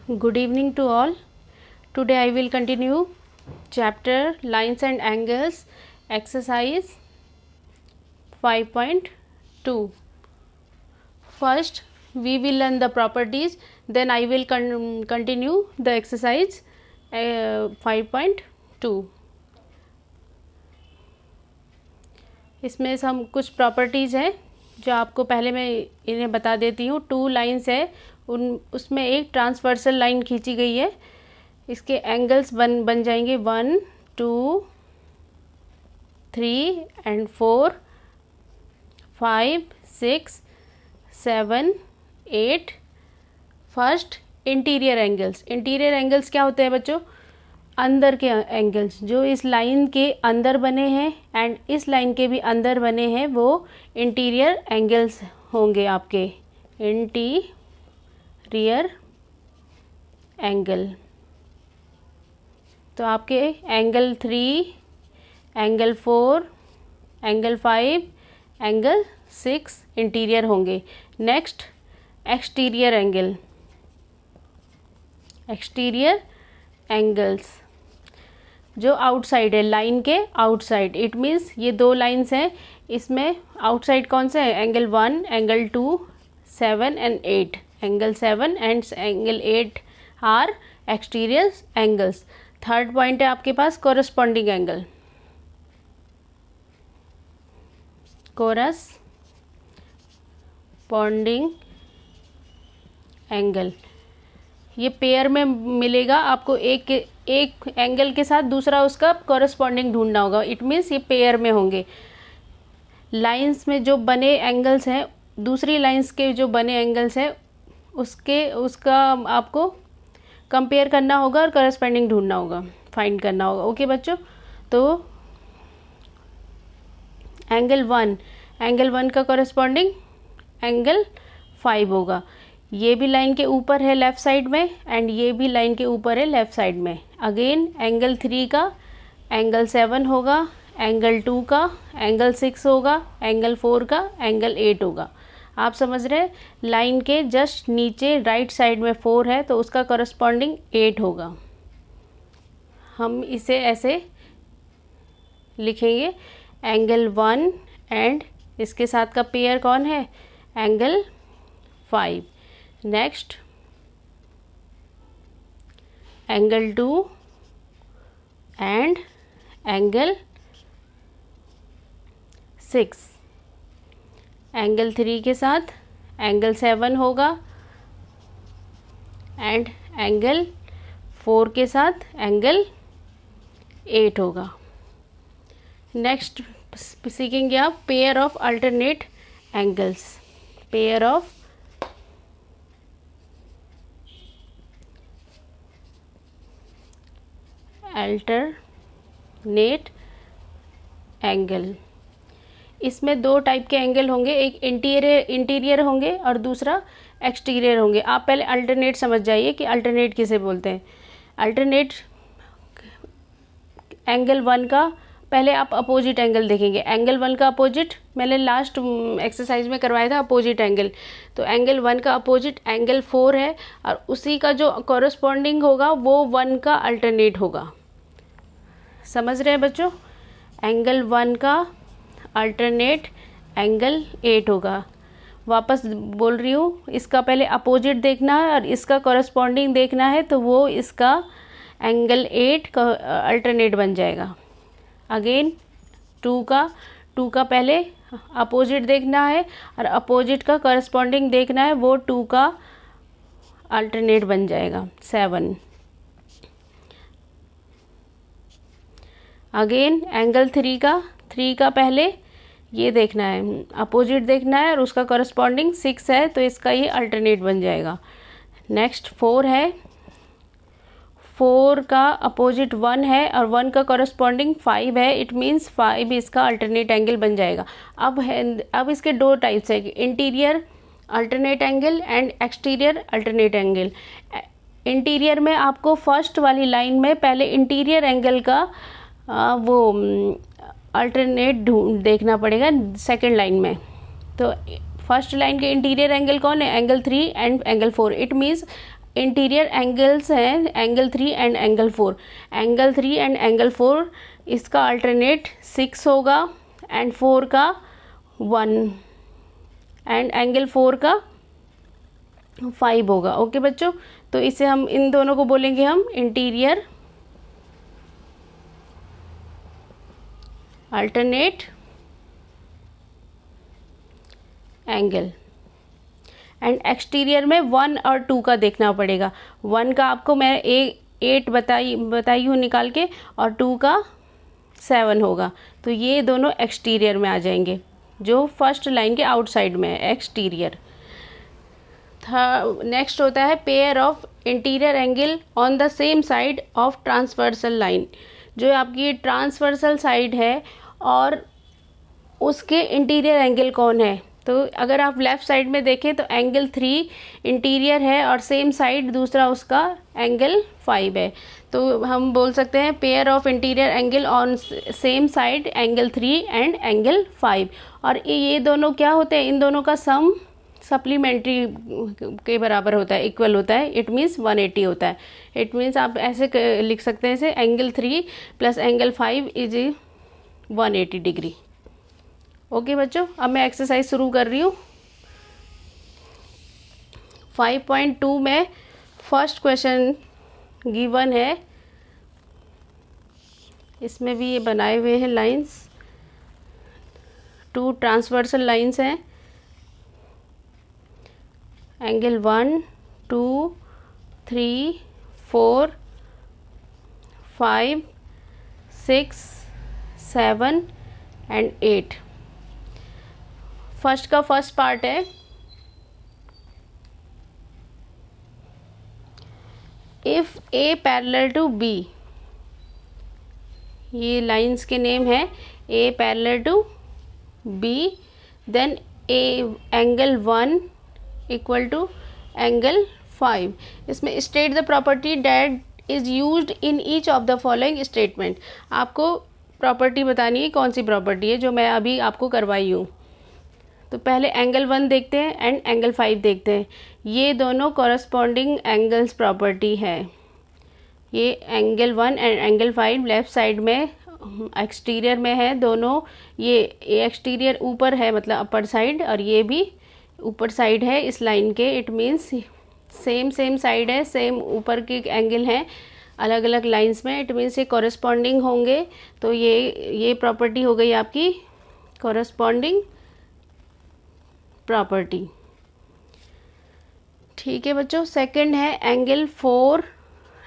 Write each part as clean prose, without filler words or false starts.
Good evening to all. Today I will continue chapter Lines and Angles, exercise 5.2. First we will learn the properties, then I will continue the exercise 5.2. इसमें हम कुछ properties हैं जो आपको पहले मैं इन्हें बता देती हूँ. 2 लाइन्स है, उसमें एक ट्रांसवर्सल लाइन खींची गई है. इसके एंगल्स बन जाएंगे 1, 2, 3 एंड 4, 5, 6, 7, 8. फर्स्ट इंटीरियर एंगल्स क्या होते हैं बच्चों? अंदर के एंगल्स जो इस लाइन के अंदर बने हैं एंड इस लाइन के भी अंदर बने हैं, वो इंटीरियर एंगल्स होंगे आपके. Interior angle. तो आपके angle 3, angle 4, angle 5, angle 6 interior होंगे. नेक्स्ट एक्सटीरियर एंगल्स जो आउटसाइड है, लाइन के आउटसाइड. इट मीन्स ये 2 लाइन्स हैं, इसमें आउटसाइड कौन से हैं? Angle 1, angle 2, 7 and 8. Angle 7 and angle 8 are exterior angles. Third point है आपके पास कोरस्पॉन्डिंग एंगल. ये पेयर में मिलेगा आपको. एक एंगल के साथ दूसरा उसका कॉरस्पॉन्डिंग ढूंढना होगा. इट मीन्स ये पेयर में होंगे. लाइंस में जो बने एंगल्स हैं, दूसरी लाइंस के जो बने एंगल्स हैं, उसका आपको कंपेयर करना होगा और कॉरस्पॉन्डिंग ढूंढना होगा, फाइंड करना होगा. ओके बच्चों. तो एंगल 1 का कॉरस्पॉन्डिंग एंगल 5 होगा. ये भी लाइन के ऊपर है लेफ़्ट साइड में एंड ये भी लाइन के ऊपर है लेफ़्ट साइड में. अगेन एंगल 3 का एंगल 7 होगा, एंगल 2 का एंगल 6 होगा, एंगल 4 का एंगल 8 होगा. आप समझ रहे हैं? लाइन के जस्ट नीचे राइट साइड में 4 है तो उसका कॉरस्पॉन्डिंग 8 होगा. हम इसे ऐसे लिखेंगे. एंगल 1 एंड इसके साथ का पेयर कौन है? Angle 5. Next angle 2 and angle 6. Angle 3 के साथ एंगल 7 होगा एंड एंगल 4 के साथ एंगल 8 होगा. नेक्स्ट सीखेंगे आप pair of alternate angles. Pair of alternate angle. इसमें 2 टाइप के एंगल होंगे. एक इंटीरियर होंगे और दूसरा एक्सटीरियर होंगे. आप पहले अल्टरनेट समझ जाइए कि अल्टरनेट किसे बोलते हैं. अल्टरनेट एंगल 1 का पहले आप अपोजिट एंगल देखेंगे. एंगल 1 का अपोजिट मैंने लास्ट एक्सरसाइज में करवाया था, अपोजिट एंगल. तो एंगल 1 का अपोजिट एंगल 4 है और उसी का जो कॉरस्पॉन्डिंग होगा वो 1 का अल्टरनेट होगा. समझ रहे हैं बच्चों? एंगल 1 का अल्टरनेट एंगल 8 होगा. वापस बोल रही हूँ, इसका पहले अपोजिट देखना है और इसका कॉरस्पॉन्डिंग देखना है तो वो इसका एंगल 8 का अल्टरनेट बन जाएगा. अगेन 2 का पहले अपोजिट देखना है और अपोजिट का कॉरस्पॉन्डिंग देखना है, वो 2 का अल्टरनेट बन जाएगा 7. अगेन एंगल 3 का पहले ये देखना है, अपोजिट देखना है और उसका कॉरस्पॉन्डिंग 6 है तो इसका ये अल्टरनेट बन जाएगा. नेक्स्ट 4 है. 4 का अपोजिट 1 है और 1 का कॉरस्पॉन्डिंग 5 है. इट मीन्स 5 इसका अल्टरनेट एंगल बन जाएगा. अब इसके 2 टाइप्स है, interior alternate angle and exterior alternate angle. Interior में आपको फर्स्ट वाली लाइन में पहले इंटीरियर एंगल का वो अल्टरनेट देखना पड़ेगा सेकंड लाइन में. तो फर्स्ट लाइन के इंटीरियर एंगल कौन है? Angle 3 and angle 4. It means interior angles हैं angle 3 and angle 4। Angle 3 and angle 4 इसका अल्टरनेट 6 होगा एंड 4 का 1 एंड एंगल 4 का 5 होगा। ओके बच्चों, तो इसे हम इन दोनों को बोलेंगे हम interior alternate angle. And exterior में 1 और 2 का देखना पड़ेगा। 1 का आपको मैं 8 बताई हूँ निकाल के, और 2 का 7 होगा। तो ये दोनों एक्सटीरियर में आ जाएंगे, जो फर्स्ट लाइन के आउटसाइड में है, एक्सटीरियर। नेक्स्ट होता है pair of interior angle on the same side of transversal line. जो आपकी ट्रांसवर्सल साइड है और उसके इंटीरियर एंगल कौन है। तो अगर आप लेफ़्ट साइड में देखें तो एंगल 3 इंटीरियर है और सेम साइड दूसरा उसका एंगल 5 है। तो हम बोल सकते हैं pair of interior angle on same side angle 3 and angle 5। और ये दोनों क्या होते हैं, इन दोनों का सम सप्लीमेंट्री के बराबर होता है, इक्वल होता है। इट मीन्स 180 होता है। इट मीन्स आप ऐसे लिख सकते हैं, इसे angle 3 plus angle 5 is 180 degree. Okay बच्चों, अब मैं एक्सरसाइज शुरू कर रही हूँ। 5.2 में फर्स्ट क्वेश्चन गिवन है, इसमें भी ये बनाए हुए हैं लाइंस, 2 ट्रांसवर्सल लाइंस हैं, एंगल 1 2 3 4 5 6 7 एंड 8। फर्स्ट का फर्स्ट पार्ट है, if A parallel to B, ये लाइंस के नेम है, A parallel to B, then A angle 1 equal to angle 5। इसमें state the property that is used in each of the following statement. आपको property बतानी है, कौन सी property है जो मैं अभी आपको करवाई हूँ। तो पहले एंगल 1 देखते हैं एंड एंगल 5 देखते हैं। ये दोनों कॉरस्पॉन्डिंग एंगल्स प्रॉपर्टी है। ये angle 1 and angle 5 left side में एक्सटीरियर में है दोनों। ये एक्सटीरियर ऊपर है, मतलब अपर साइड, और ये भी ऊपर साइड है इस लाइन के। इट मीन्स सेम साइड है, सेम ऊपर के एंगल हैं अलग अलग लाइंस में। इट मीन्स ये कॉरस्पॉन्डिंग होंगे। तो ये प्रॉपर्टी हो गई आपकी कॉरस्पॉन्डिंग प्रॉपर्टी। ठीक है बच्चों, सेकंड है एंगल 4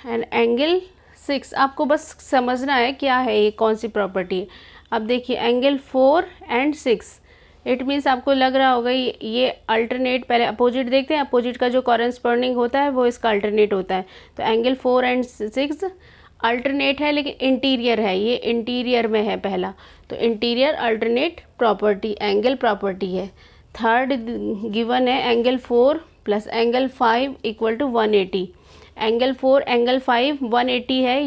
एंड एंगल 6। आपको बस समझना है क्या है ये, कौन सी प्रॉपर्टी है। अब देखिए एंगल 4 एंड 6, इट मीन्स आपको लग रहा होगा ये अल्टरनेट, पहले अपोजिट देखते हैं। अपोजिट का जो कॉरेस्पॉन्डिंग होता है वो इसका अल्टरनेट होता है। तो एंगल 4 एंड 6 अल्टरनेट है, लेकिन इंटीरियर है, ये इंटीरियर में है पहला। तो interior alternate property angle property है। थर्ड गिवन है angle 4 plus angle 5 equal to 180। Angle 4 angle 5 180 है।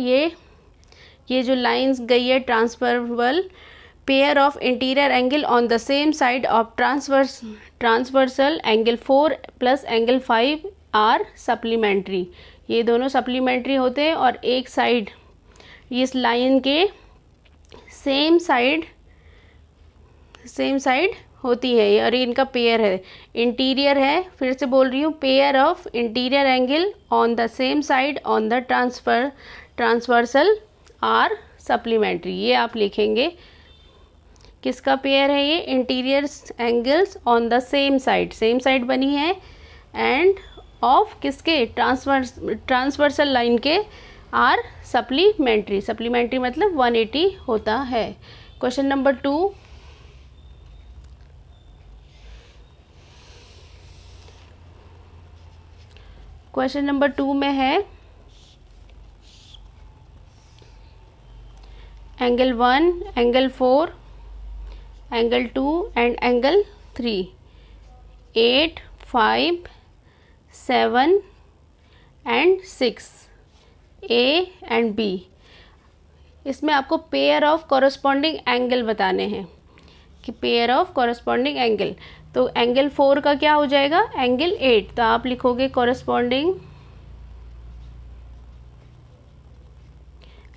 ये जो लाइंस गई है transferable pair of interior angle on the same side of transversal angle 4 plus angle 5 are supplementary. ये दोनों supplementary होते हैं और एक साइड इस लाइन के सेम साइड होती है, और इनका पेयर है, इंटीरियर है। फिर से बोल रही हूँ, pair of interior angle on the same side on the transversal are supplementary. ये आप लिखेंगे, किसका पेयर है ये, interior angles on the same side बनी है, एंड ऑफ किसके, ट्रांसवर्सल लाइन के आर सप्लीमेंट्री मतलब 180 होता है। क्वेश्चन नंबर 2, क्वेश्चन नंबर 2 में है angle 1 angle 4 angle 2 and angle 3, 8 5 7 and 6, A and B. इसमें आपको पेयर ऑफ कॉरस्पॉन्डिंग एंगल बताने हैं कि पेयर ऑफ कॉरस्पॉन्डिंग एंगल। तो एंगल 4 का क्या हो जाएगा, एंगल 8। तो आप लिखोगे कॉरस्पॉन्डिंग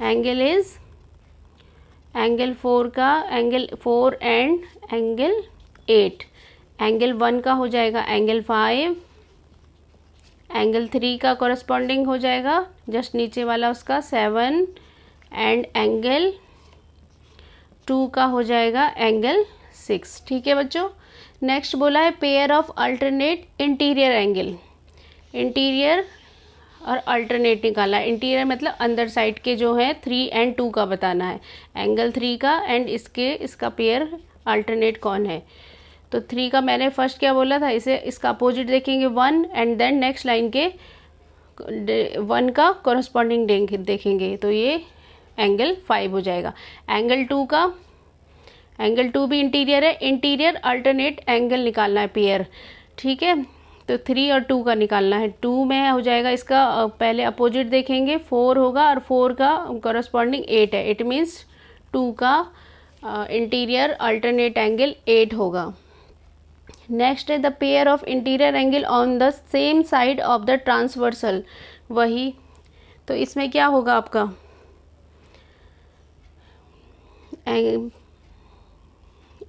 एंगल इज एंगल 4 का एंगल 4 एंड एंगल 8। एंगल 1 का हो जाएगा एंगल 5, एंगल 3 का कॉरस्पॉन्डिंग हो जाएगा जस्ट नीचे वाला उसका 7 एंड एंगल 2 का हो जाएगा एंगल 6। ठीक है बच्चों। नेक्स्ट बोला है pair of alternate interior angle. Interior और अल्टरनेट निकाला है। इंटीरियर मतलब अंदर साइड के जो है 3 एंड 2 का बताना है, एंगल 3 का एंड इसका पेयर अल्टरनेट कौन है। तो 3 का मैंने फर्स्ट क्या बोला था, इसे इसका अपोजिट देखेंगे 1 एंड देन नेक्स्ट लाइन के 1 का कॉरस्पॉन्डिंग देखेंगे तो ये एंगल 5 हो जाएगा। एंगल 2 का, एंगल 2 भी इंटीरियर है, इंटीरियर अल्टरनेट एंगल निकालना है पेयर। ठीक है, तो 3 और 2 का निकालना है। 2 में हो जाएगा इसका पहले अपोजिट देखेंगे 4 होगा और 4 का कॉरस्पॉन्डिंग 8 है, इट मीन्स 2 का इंटीरियर अल्टरनेट एंगल 8 होगा। नेक्स्ट है the pair of interior angle on the same side of the transversal. वही तो इसमें क्या होगा आपका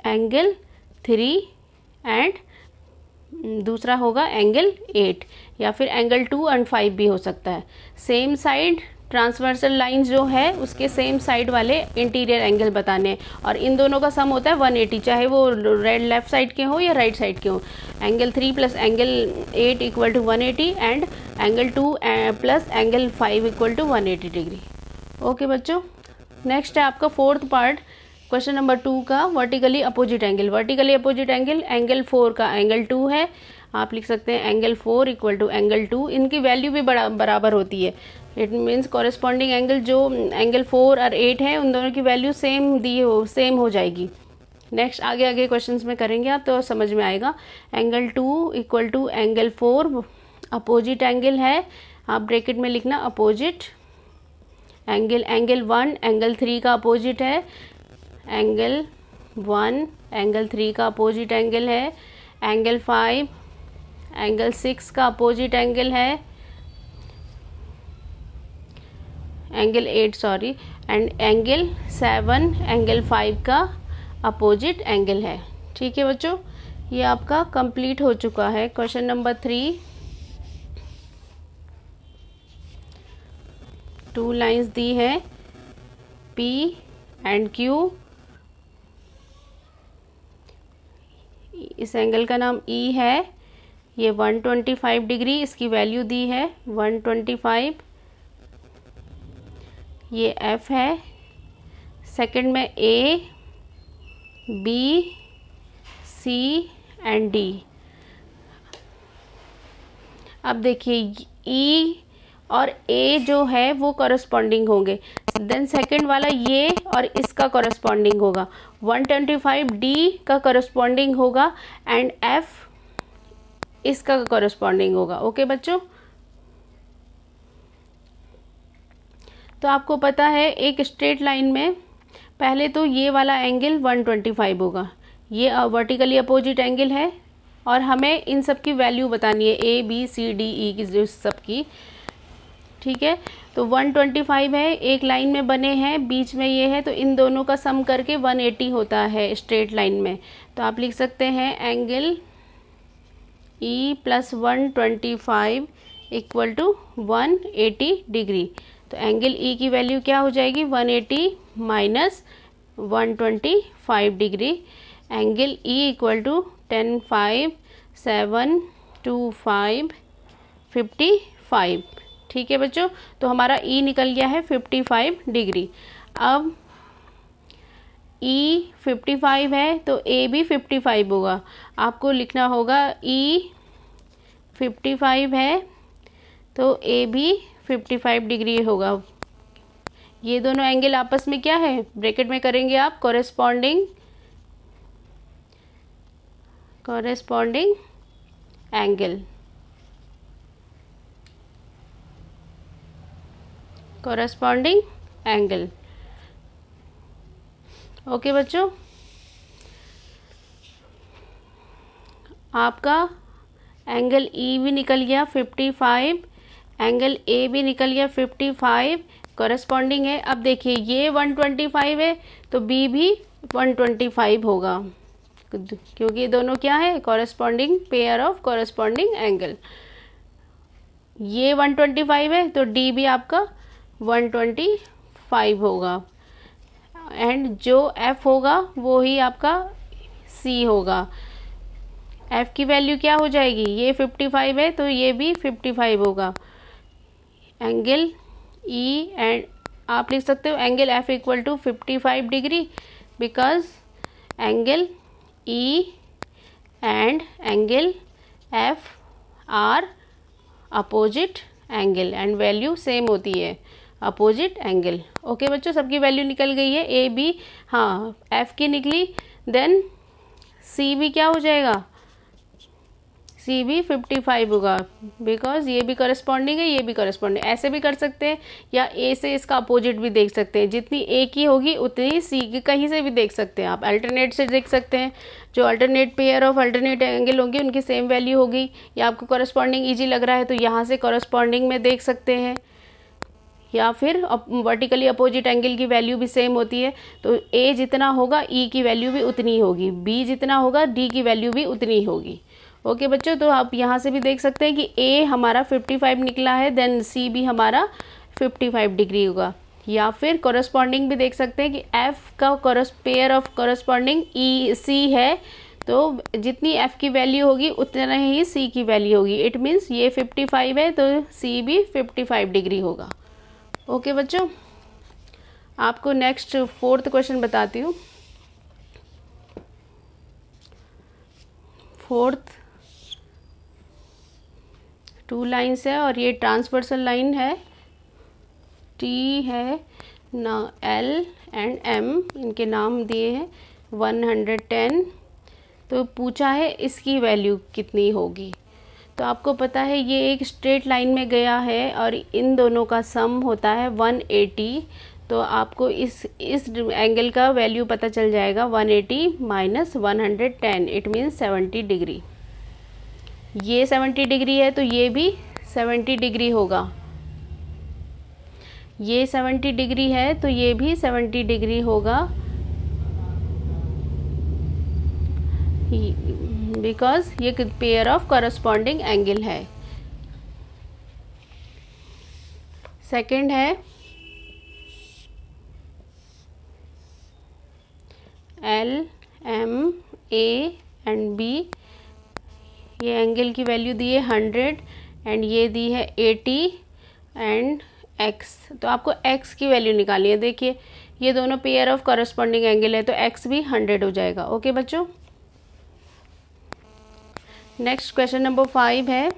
एंगल 3 एंड दूसरा होगा एंगल 8 या फिर एंगल 2 एंड 5 भी हो सकता है। सेम साइड ट्रांसवर्सल लाइन जो है उसके सेम साइड वाले इंटीरियर एंगल बताने हैं और इन दोनों का सम होता है 180, चाहे वो रेड लेफ्ट साइड के हो या राइट साइड के हो। Angle 3 plus angle 8 equal to 180 and angle 2 plus angle 5 equal to 180 degree. Okay बच्चों। नेक्स्ट है आपका फोर्थ पार्ट क्वेश्चन नंबर 2 का vertically opposite angle. Vertically opposite angle angle 4 का एंगल 2 है, आप लिख सकते हैं एंगल 4 इक्वल टू एंगल 2। इनकी वैल्यू भी बराबर होती है, इट मीन्स कॉरेस्पॉन्डिंग एंगल जो एंगल 4 और 8 है उन दोनों की वैल्यू सेम हो जाएगी। नेक्स्ट आगे क्वेश्चंस में करेंगे आप तो समझ में आएगा। Angle 2 equal to angle 4 opposite angle है, आप ब्रैकेट में लिखना अपोजिट एंगल। एंगल 1 एंगल 3 का अपोजिट है, एंगल 1 एंगल 3 का अपोजिट एंगल है। एंगल 5 एंगल 6 का अपोजिट एंगल है, angle 8 sorry, and angle 7 angle 5 का अपोजिट एंगल है। ठीक है बच्चों, ये आपका कंप्लीट हो चुका है क्वेश्चन नंबर 3। 2 लाइंस दी है P एंड Q। इस एंगल का नाम E है, ये 125 डिग्री इसकी वैल्यू दी है 125। ये F है, सेकंड में A B C and D। अब देखिए E और A जो है वो कॉरस्पॉन्डिंग होंगे, देन सेकंड वाला ये और इसका कॉरस्पॉन्डिंग होगा। 125 D का कॉरस्पॉन्डिंग होगा एंड F इसका कॉरस्पॉन्डिंग होगा। ओके बच्चों, तो आपको पता है एक स्ट्रेट लाइन में पहले तो ये वाला एंगल 125 होगा, ये वर्टिकली अपोजिट एंगल है और हमें इन सब की वैल्यू बतानी है A B C D E की जो सब की। ठीक है, तो 125 है, एक लाइन में बने हैं, बीच में ये है, तो इन दोनों का सम करके 180 होता है स्ट्रेट लाइन में। तो आप लिख सकते हैं angle E plus 125 equal to 180 degree. तो एंगल E की वैल्यू क्या हो जाएगी 180 minus 125 degree. Angle E equal to 10 5 7 2 5 55। ठीक है बच्चों, तो हमारा E निकल गया है 55 डिग्री। अब E 55 है तो A भी 55 होगा, आपको लिखना होगा E 55 है तो A भी 55 डिग्री होगा। ये दोनों एंगल आपस में क्या है, ब्रैकेट में करेंगे आप corresponding angle, corresponding angle. Okay बच्चों, आपका एंगल E भी निकल गया 55, एंगल A भी निकल गया 55 कॉरेस्पॉन्डिंग है। अब देखिए ये 125 है तो बी भी 125 होगा, क्योंकि ये दोनों क्या है, corresponding pair of corresponding angle. ये 125 है तो डी भी आपका 125 होगा, एंड जो एफ होगा वो ही आपका सी होगा। एफ की वैल्यू क्या हो जाएगी, ये 55 है तो ये भी 55 होगा। एंगल ई एंड आप लिख सकते हो angle F equal to 55 degree, because angle E and angle F are opposite angle and value same होती है, अपोजिट एंगल। ओके बच्चों, सबकी वैल्यू निकल गई है, ए बी, हाँ एफ की निकली, देन सी भी क्या हो जाएगा, सी भी 55 होगा, बिकॉज ये भी करस्पॉन्डिंग है, ये भी करस्पॉन्डिंग। ऐसे भी कर सकते हैं या ए से इसका अपोजिट भी देख सकते हैं, जितनी ए की होगी उतनी ही सी की, कहीं से भी देख सकते हैं आप, अल्टरनेट से देख सकते हैं। जो alternate pair of alternate angle होंगे उनकी सेम वैल्यू होगी, या आपको करस्पॉन्डिंग ईजी लग रहा है तो यहाँ से करस्पॉन्डिंग में देख सकते हैं, या फिर वर्टिकली अपोजिट एंगल की वैल्यू भी सेम होती है, तो ए जितना होगा ई की वैल्यू भी उतनी होगी, बी जितना होगा डी की वैल्यू भी उतनी होगी। ओके बच्चों, तो आप यहाँ से भी देख सकते हैं कि ए हमारा 55 निकला है, देन सी भी हमारा 55 डिग्री होगा। या फिर कॉरस्पॉन्डिंग भी देख सकते हैं कि एफ का पेयर ऑफ कॉरस्पॉन्डिंग ई सी है, तो जितनी एफ की वैल्यू होगी उतना ही सी की वैल्यू होगी। इट मीन्स ये 55 है तो सी भी 55 डिग्री होगा। ओके बच्चों, आपको नेक्स्ट 4th क्वेश्चन बताती हूँ। 4th 2 लाइन्स है और ये ट्रांसवर्सल लाइन है, टी है ना, एल एंड एम इनके नाम दिए हैं, 110। तो पूछा है इसकी वैल्यू कितनी होगी। तो आपको पता है ये एक स्ट्रेट लाइन में गया है और इन दोनों का सम होता है 180, तो आपको इस एंगल का वैल्यू पता चल जाएगा 180 माइनस 110, इट मीन्स 70 डिग्री। ये 70 डिग्री है तो ये भी 70 डिग्री होगा, ये 70 डिग्री है तो ये भी 70 डिग्री होगा, बिकॉज ये पेयर ऑफ कॉरस्पॉन्डिंग एंगल है। सेकंड है L M A and B, ये एंगल की वैल्यू दी है 100 एंड ये दी है 80 एंड एक्स, तो आपको एक्स की वैल्यू निकालनी है। देखिए ये दोनों पेयर ऑफ कॉरस्पॉन्डिंग एंगल है तो एक्स भी 100 हो जाएगा। ओके बच्चों, नेक्स्ट क्वेश्चन नंबर 5 है,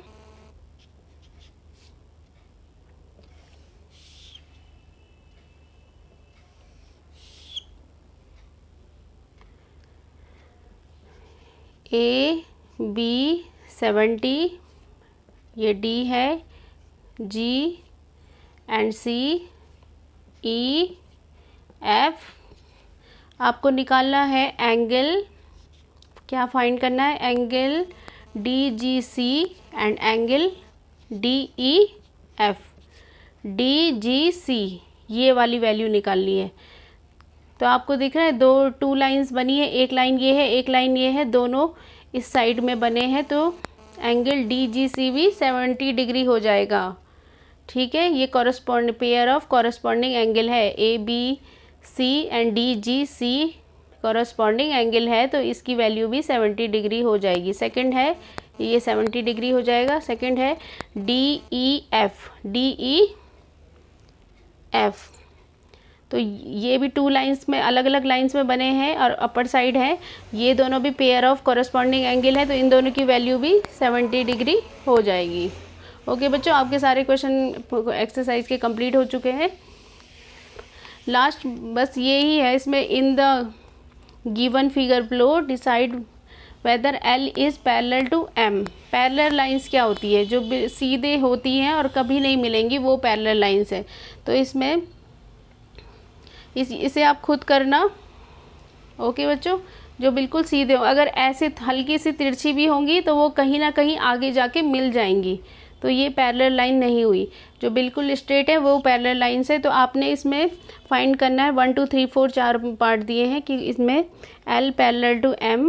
ए बी 70, ये डी है, जी एंड सी ई एफ। आपको निकालना है एंगल, क्या फाइंड करना है, angle D G C and angle D E F. D G C ये वाली वैल्यू निकालनी है। तो आपको दिख रहा है 2 लाइंस बनी है, एक लाइन ये है एक लाइन ये है, दोनों इस साइड में बने हैं, तो एंगल डी जी सी भी 70 डिग्री हो जाएगा। ठीक है, ये correspond pair of corresponding angle है, A B C and D G C corresponding angle है, तो इसकी वैल्यू भी 70 डिग्री हो जाएगी। सेकंड है ये 70 डिग्री हो जाएगा। सेकंड है D E F, D E F, तो ये भी 2 लाइंस में अलग अलग लाइंस में बने हैं और अपर साइड है, ये दोनों भी पेयर ऑफ कॉरस्पॉन्डिंग एंगल है, तो इन दोनों की वैल्यू भी 70 डिग्री हो जाएगी। ओके बच्चों, आपके सारे क्वेश्चन एक्सरसाइज के कंप्लीट हो चुके हैं। लास्ट बस ये ही है इसमें, in the given figure below decide whether L is parallel to M. Parallel lines क्या होती है, जो सीधे होती हैं और कभी नहीं मिलेंगी, वो पैरेलल लाइंस है। तो इसमें इसे आप खुद करना। ओके बच्चों, जो बिल्कुल सीधे हो, अगर ऐसे हल्की सी तिरछी भी होंगी तो वो कहीं ना कहीं आगे जाके मिल जाएंगी, तो ये पैरेलल लाइन नहीं हुई। जो बिल्कुल स्ट्रेट है वो पैरेलल लाइन से, तो आपने इसमें फाइंड करना है 1 2 3 4 4 पार्ट दिए हैं कि इसमें L पैरेलल टू M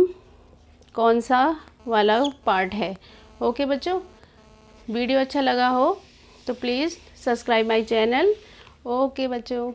कौन सा वाला पार्ट है। ओके बच्चों, वीडियो अच्छा लगा हो तो please subscribe my channel. Okay बच्चों।